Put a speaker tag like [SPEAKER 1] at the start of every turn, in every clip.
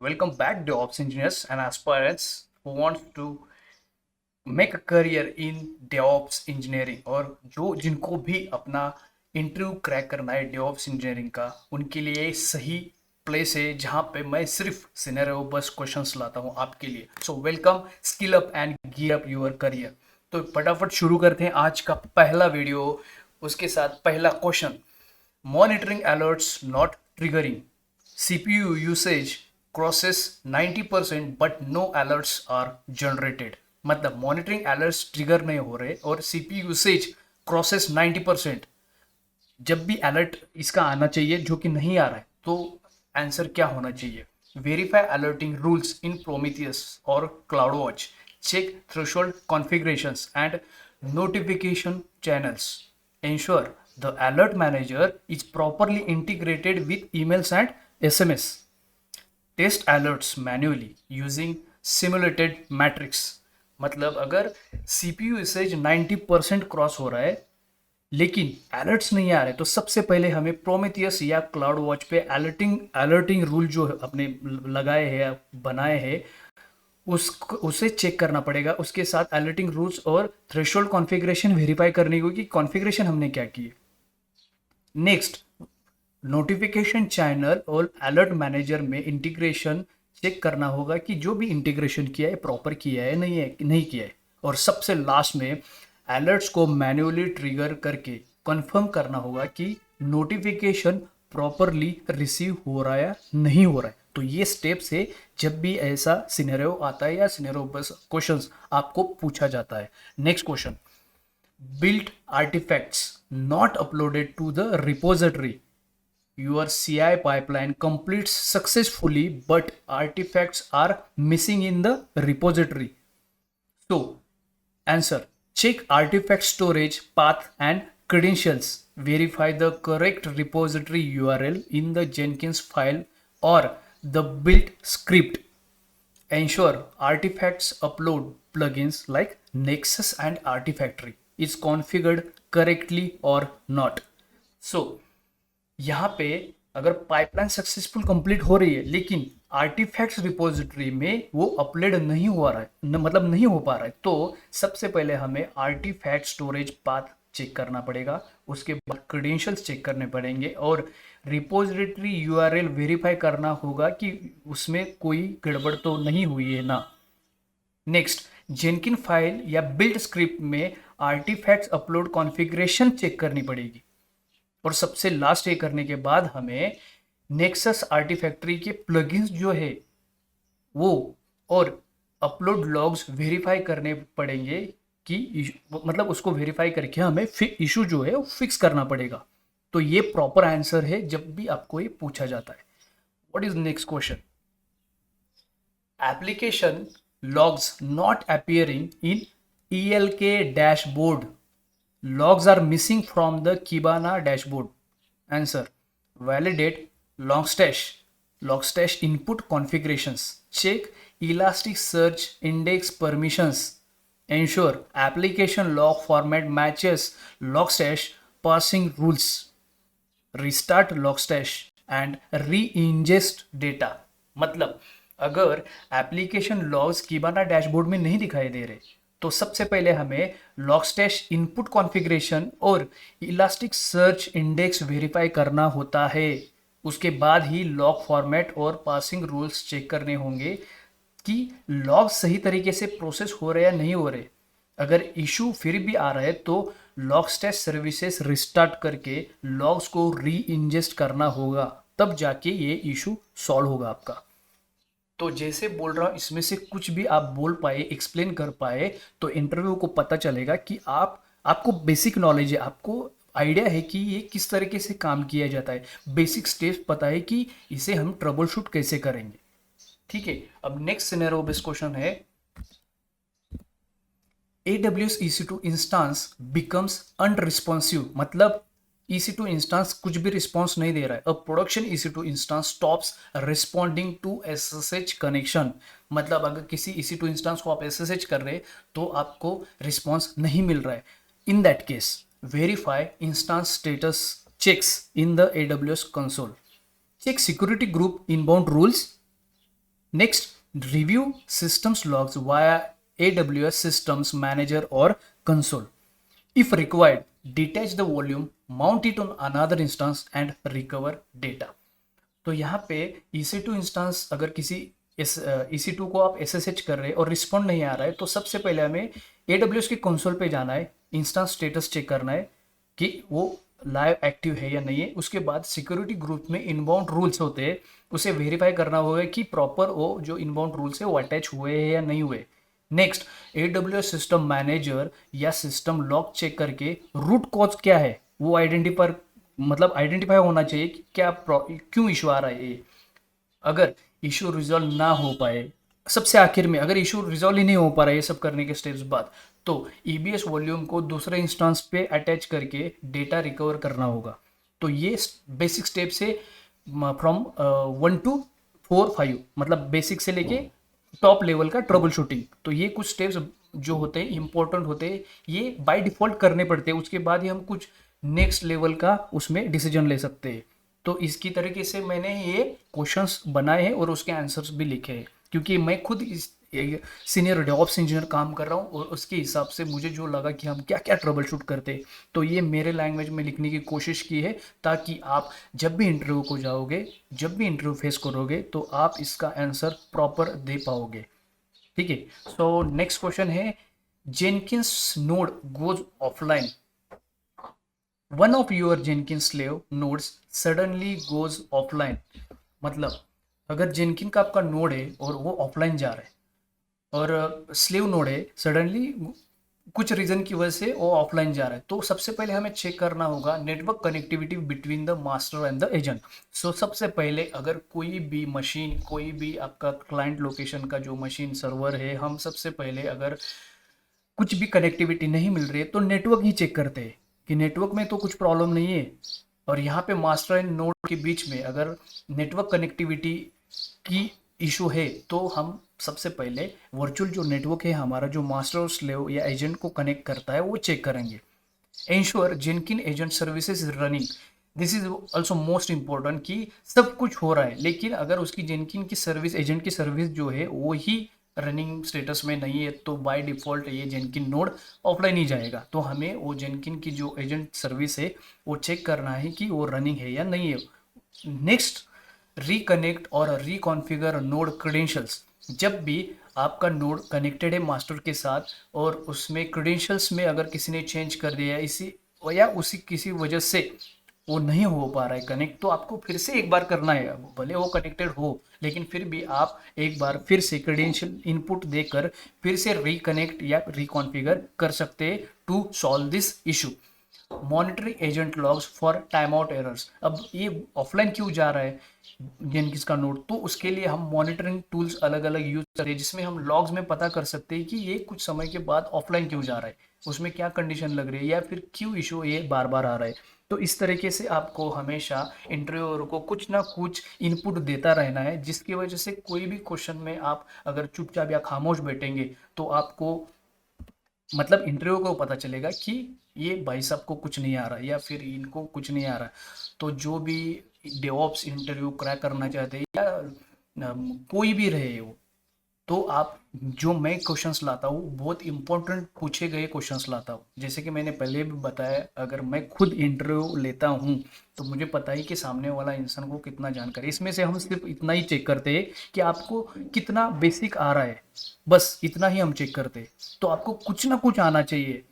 [SPEAKER 1] Welcome back, DevOps engineers and aspirants who want to make a career in DevOps engineering और जो जिनको भी अपना इंटरव्यू क्रैक करना है DevOps engineering का उनके लिए सही प्लेस है जहाँ पे मैं सिर्फ सिनेरियो बस क्वेश्चंस लाता हूँ आपके लिए। So welcome, skill up and gear up your career. तो फटाफट शुरू करते हैं आज का पहला वीडियो। उसके साथ पहला question, monitoring alerts not triggering, CPU usage crosses 90% but no alerts are generated। मतलब मॉनिटरिंग अलर्ट्स ट्रिगर नहीं हो रहे और CPU यूसेज क्रॉसेस 90%, जब भी अलर्ट इसका आना चाहिए जो कि नहीं आ रहा है, तो आंसर क्या होना चाहिए? Verify alerting rules in Prometheus और CloudWatch, check threshold configurations and notification channels, ensure the alert manager is properly integrated with emails and SMS, test alerts manually using simulated matrix. मतलब अगर CPU usage 90% cross हो रहा है लेकिन alerts नहीं आ रहे तो सबसे पहले हमें प्रोमेथियस या क्लाउड वॉच पे अलर्टिंग रूल जो अपने लगाए हैं या बनाए हैं उसे चेक करना पड़ेगा। उसके साथ अलर्टिंग रूल्स और थ्रेशोल्ड कॉन्फ़िगरेशन वेरीफाई करनी होगी कि कॉन्फ़िगरेशन हमने क्या की है। नेक्स्ट, नोटिफिकेशन चैनल और अलर्ट मैनेजर में इंटीग्रेशन चेक करना होगा कि जो भी इंटीग्रेशन किया है प्रॉपर किया है नहीं किया है। और सबसे लास्ट में अलर्ट्स को मैन्युअली ट्रिगर करके कंफर्म करना होगा कि नोटिफिकेशन प्रॉपरली रिसीव हो रहा है या नहीं हो रहा है। तो ये स्टेप्स है जब भी ऐसा सिनेरियो आता है या सिनेरियो बस क्वेश्चंस आपको पूछा जाता है। Next question, built artifacts not uploaded to the repository, your CI pipeline completes successfully but artifacts are missing in the repository. So answer, check artifact storage path and credentials, verify the correct repository URL in the Jenkins file or the build script, ensure artifacts upload plugins like Nexus and Artifactory is configured correctly or not. So यहाँ पे अगर pipeline successful complete हो रही है लेकिन artefacts repository में वो upload नहीं हुआ रहा है मतलब नहीं हो पा रहा है, तो सबसे पहले हमें आर्टिफैक्ट स्टोरेज पाथ चेक करना पड़ेगा। उसके बाद क्रेडेंशियल्स चेक करने पड़ेंगे और रिपोजिटरी यूआरएल वेरीफाई करना होगा कि उसमें कोई गड़बड़ तो नहीं हुई है ना। नेक्स्ट, जेनकिन फाइल या बिल्ड स्क्रिप्ट में आर्टिफैक्ट्स अपलोड कॉन्फ़िगरेशन चेक करनी पड़ेगी। और सबसे लास्ट ये करने के बाद हमें नेक्सस आर्टिफैक्ट्री के प्लगइन्स जो है वो और अपलोड लॉग्स वेरीफाई करने पड़ेंगे कि मतलब उसको वेरीफाई करके हमें इशू जो है वो फिक्स करना पड़ेगा। तो ये प्रॉपर आंसर है जब भी आपको ये पूछा जाता है। What is next question, application logs not appearing in ELK dashboard, logs are missing from the Kibana dashboard. Answer, validate logstash input configurations, check Elasticsearch index permissions, ensure application log format matches logstash parsing rules, restart Logstash and re ingest data. मतलब अगर application logs कीबाना dashboard में नहीं दिखाई दे रहे तो सबसे पहले हमें लॉगस्टैश इनपुट कॉन्फ़िगरेशन और इलास्टिक सर्च इंडेक्स वेरीफाई करना होता है। उसके बाद ही लॉग फॉर्मेट और पासिंग रूल्स चेक करने होंगे कि लॉग सही तरीके से प्रोसेस हो रहे या नहीं हो रहे। अगर इशू फिर भी आ रहा है तो लॉगस्टैश सर्विसेज रिस्टार्ट करके लॉग्स को री इंजेस्ट करना होगा, तब जाके ये इशू सॉल्व होगा आपका। तो जैसे बोल रहा हूँ इसमें से कुछ भी आप बोल पाए एक्सप्लेन कर पाए तो इंटरव्यू को पता चलेगा कि आपको बेसिक नॉलेज है, आपको आइडिया है कि ये किस तरीके से काम किया जाता है, बेसिक स्टेप्स पता है कि इसे हम ट्रबल शूट कैसे करेंगे। ठीक है, अब नेक्स्ट सिनेरियो बेस्ड क्वेश्चन है, AWS EC2 instance becomes unresponsive. मतलब EC2 इंस्टांस कुछ भी रिस्पॉन्स नहीं दे रहा है। अब production EC2 instance stops responding to SSH connection. मतलब अगर किसी EC2 इंस्टांस को आप SSH कर रहे तो आपको रिस्पॉन्स नहीं मिल रहा है। In that case verify instance status checks in the AWS console, check security group inbound rules, next, review systems logs via AWS systems manager or console. If required, detach the volume, mount it on another instance and recover data. तो यहाँ पे EC2 instance अगर किसी EC2 को आप SSH कर रहे हैं और रिस्पॉन्ड नहीं आ रहा है, तो सबसे पहले हमें AWS की कंसोल पे जाना है, इंस्टेंस स्टेटस चेक करना है कि वो लाइव एक्टिव है या नहीं है। उसके बाद सिक्योरिटी ग्रुप में इनबाउंड रूल्स होते हैं, उसे वेरीफाई करना होगा कि प्रॉपर वो जो इनबाउंड रूल्स है वो अटैच हुए हैं या नहीं हुए। नेक्स्ट, AWS सिस्टम मैनेजर या सिस्टम लॉग चेक करके रूट कॉज क्या है वो आइडेंटिफाई होना चाहिए कि क्या क्यों इशू आ रहा है ये। अगर इशू रिजॉल्व ना हो पाए, सबसे आखिर में अगर इशू रिजॉल्व ही नहीं हो पा रहा है ये सब करने के स्टेप्स बाद, तो EBS वॉल्यूम को दूसरे इंस्टेंस पे अटैच करके डेटा रिकवर करना होगा। तो ये बेसिक स्टेप्स है फ्रॉम 1 to 4 5, मतलब बेसिक से लेके टॉप लेवल का ट्रबल शूटिंग। तो ये कुछ स्टेप्स जो होते हैं इंपॉर्टेंट होते हैं, ये बाय डिफॉल्ट करने पड़ते हैं, उसके बाद ही हम कुछ नेक्स्ट लेवल का उसमें डिसीजन ले सकते हैं। तो इसकी तरीके से मैंने ये क्वेश्चंस बनाए हैं और उसके आंसर्स भी लिखे हैं, क्योंकि मैं खुद इस सीनियर डेवऑप्स इंजीनियर काम कर रहा हूँ और उसके हिसाब से मुझे जो लगा कि हम क्या क्या ट्रबल शूट करते हैं, तो ये मेरे लैंग्वेज में लिखने की कोशिश की है, ताकि आप जब भी इंटरव्यू को जाओगे, जब भी इंटरव्यू फेस करोगे, तो आप इसका आंसर प्रॉपर दे पाओगे। ठीक है। सो नेक्स्ट क्वेश्चन है, Jenkins node goes offline, one of your जेनकिन slave nodes suddenly goes offline. मतलब अगर जेनकिन का आपका नोड है और वो ऑफलाइन जा रहा है, और स्लेव नोड है सडनली कुछ रीजन की वजह से वो ऑफलाइन जा रहा है, तो सबसे पहले हमें चेक करना होगा network connectivity between the master and the agent. So सबसे पहले अगर कोई भी मशीन, कोई भी आपका क्लाइंट लोकेशन का जो मशीन सर्वर है, हम सबसे पहले अगर कुछ भी कनेक्टिविटी नहीं मिल रही है तो नेटवर्क ही चेक करते हैं कि नेटवर्क में तो कुछ प्रॉब्लम नहीं है। और यहाँ पे मास्टर एंड नोड के बीच में अगर नेटवर्क कनेक्टिविटी की इशू है, तो हम सबसे पहले वर्चुअल जो नेटवर्क है हमारा, जो मास्टर और स्लेव या एजेंट को कनेक्ट करता है, वो चेक करेंगे। Ensure जेनकिन agent services is running, this is also most important कि सब कुछ हो रहा है, लेकिन अगर उसकी जेनकिन की सर्विस, एजेंट की सर्विस जो है वो ही रनिंग स्टेटस में नहीं है, तो बाय डिफॉल्ट ये जेनकिन नोड ऑफलाइन ही जाएगा। तो हमें वो जेनकिन की जो एजेंट सर्विस है वो चेक करना है कि वो रनिंग है या नहीं है। नेक्स्ट, रिकनेक्ट और रिकॉन्फ़िगर नोड क्रेडेंशियल्स। जब भी आपका नोड कनेक्टेड है मास्टर के साथ और उसमें क्रेडेंशियल्स में अगर किसी ने चेंज कर दिया इसी या उसी किसी वजह से वो नहीं हो पा रहा है कनेक्ट, तो आपको फिर से एक बार करना है। भले वो कनेक्टेड हो, लेकिन फिर भी आप एक बार फिर से क्रेडेंशियल इनपुट देकर फिर से रिकनेक्ट या रिकॉन्फ़िगर कर सकते हैं to solve this issue. Monitoring agent logs for time out errors. अब ये ऑफलाइन क्यों जा रहा है जेनकिंस का नोड, तो उसके लिए हम मॉनिटरिंग टूल्स अलग अलग यूज करें, जिसमें हम लॉग्स में पता कर सकते हैं कि ये कुछ समय के बाद ऑफलाइन क्यों जा रहा है, उसमें क्या कंडीशन लग रही है या फिर क्यों इशू ये बार बार आ रहा है। तो इस तरीके से आपको हमेशा इंटरव्यूअर को कुछ ना कुछ इनपुट देता रहना है, जिसकी वजह से कोई भी क्वेश्चन में आप अगर चुपचाप या खामोश बैठेंगे तो आपको मतलब इंटरव्यू को पता चलेगा कि ये भाई साहब को कुछ नहीं आ रहा या फिर इनको कुछ नहीं आ रहा। तो जो भी डेवऑप्स इंटरव्यू क्रैक करना चाहते हैं या कोई भी रहे वो, तो आप जो मैं क्वेश्चंस लाता हूँ बहुत इंपॉर्टेंट पूछे गए क्वेश्चंस लाता हूँ। जैसे कि मैंने पहले भी बताया, अगर मैं खुद इंटरव्यू लेता हूँ तो मुझे पता है कि सामने वाला इंसान को कितना जानकारी, इसमें से हम सिर्फ इतना ही चेक करते हैं कि आपको कितना बेसिक आ रहा है, बस इतना ही हम चेक करते हैं। तो आपको कुछ ना कुछ आना चाहिए।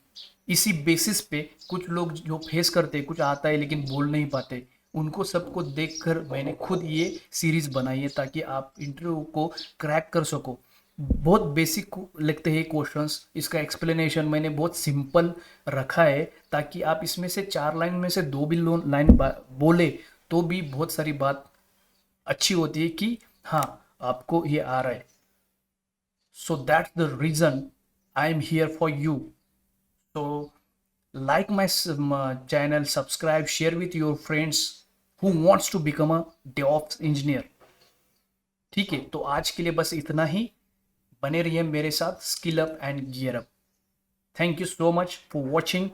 [SPEAKER 1] इसी बेसिस पे कुछ लोग जो फेस करते हैं, कुछ आता है लेकिन बोल नहीं पाते, उनको सबको देखकर मैंने खुद ये सीरीज बनाई है ताकि आप इंटरव्यू को क्रैक कर सको। बहुत बेसिक लगते हैं क्वेश्चंस, इसका एक्सप्लेनेशन मैंने बहुत सिंपल रखा है ताकि आप इसमें से 4 लाइन में से 2 भी लाइन बोले तो भी बहुत सारी बात अच्छी होती है कि हाँ आपको ये आ रहा है। So that's the reason I am here for you. So like my channel, subscribe, share with your friends who wants to become a DevOps engineer। ठीक है, तो आज के लिए बस इतना ही। बने रहिए मेरे साथ, skill up and gear up. Thank you so much for watching.